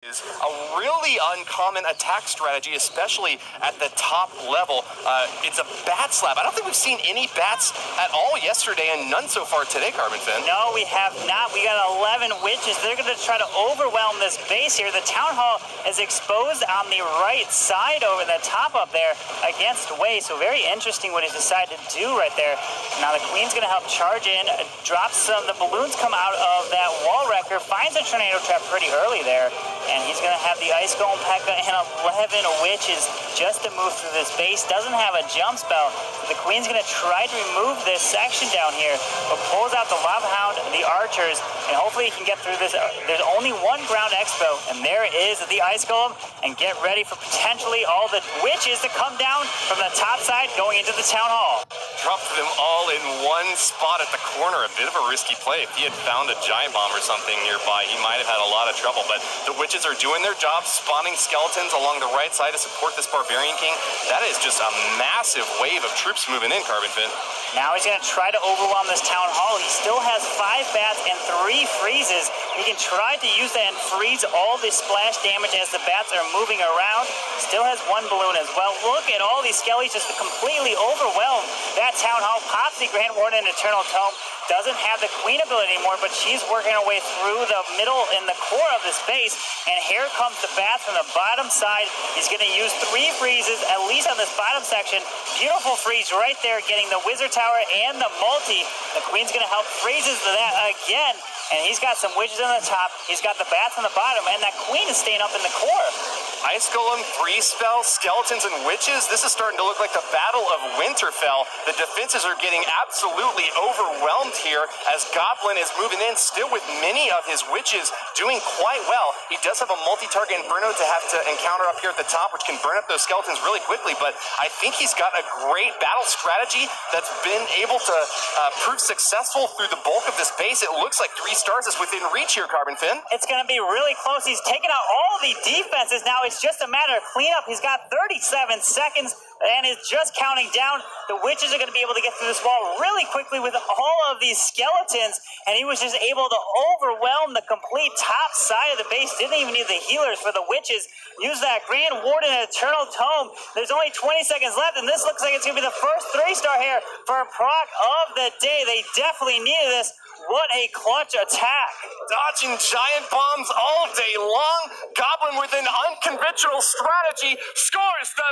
Is a really uncommon attack strategy, especially at the top level. It's a bat slap. I don't think we've seen any bats at all yesterday, and none so far today, Carbon Fin. No, we have not. We got 11 witches. They're going to try to overwhelm this base here. The Town Hall is exposed on the right side over the top up there against Way. So very interesting what he's decided to do right there. Now the Queen's going to help charge in, drops some. The balloons come out of that wall wrecker, finds a tornado trap pretty early there. And he's going to have the Ice Golem P.E.K.K.A and 11 witches just to move through this base. Doesn't have a jump spell. The Queen's going to try to remove this section down here, but pulls out the Lava Hound, the archers, and hopefully he can get through this. There's only one ground expo, and there is the Ice Golem. And get ready for potentially all the witches to come down from the top side going into the Town Hall. Dropped them all in one spot at the corner. A bit of a risky play. If he had found a giant bomb or something nearby, he might have had a lot of trouble. But the witches are doing their job, spawning skeletons along the right side to support this Barbarian King. That is just a massive wave of troops moving in, Carbon Fin. Now he's going to try to overwhelm this Town Hall. He still has 5 bats and 3 freezes. He can try to use that and freeze all the splash damage as the bats are moving around. Still has 1 balloon as well. Look at all these skellies just completely overwhelmed that Town Hall. Pops the Grand Warden and Eternal Tome. Doesn't have the Queen ability anymore, but she's working her way through the middle and the core of this base. And here comes the bats from the bottom side. He's going to use 3 freezes, at least on this bottom section. Beautiful freeze right there, getting the Wizard Tower and the multi. The Queen's going to help freezes to that again. And he's got some witches on the top. He's got the bats on the bottom, and that Queen is staying up in the core. Ice Golem, freeze spell, skeletons, and witches. This is starting to look like the Battle of Winterfell. The defenses are getting absolutely overwhelmed here as Goblin is moving in, still with many of his witches doing quite well. He does have a multi-target Inferno to have to encounter up here at the top, which can burn up those skeletons really quickly, but I think he's got a great battle strategy that's been able to prove successful through the bulk of this base. It looks like 3 stars is within reach here, Carbon Fin. It's going to be really close. He's taken out all the defenses. Now it's just a matter of cleanup. He's got 37 seconds and is just counting down. The witches are going to be able to get through this wall really quickly with all of these skeletons, and he was just able to overwhelm the complete top side of the base. Didn't even need the healers for the witches. Use that Grand Warden and Eternal Tome. There's only 20 seconds left, and this looks like it's going to be the first 3-star here for proc of the day. They definitely needed this. What a clutch attack. Dodging giant bombs all day long. Goblin with an unconventional strategy scores the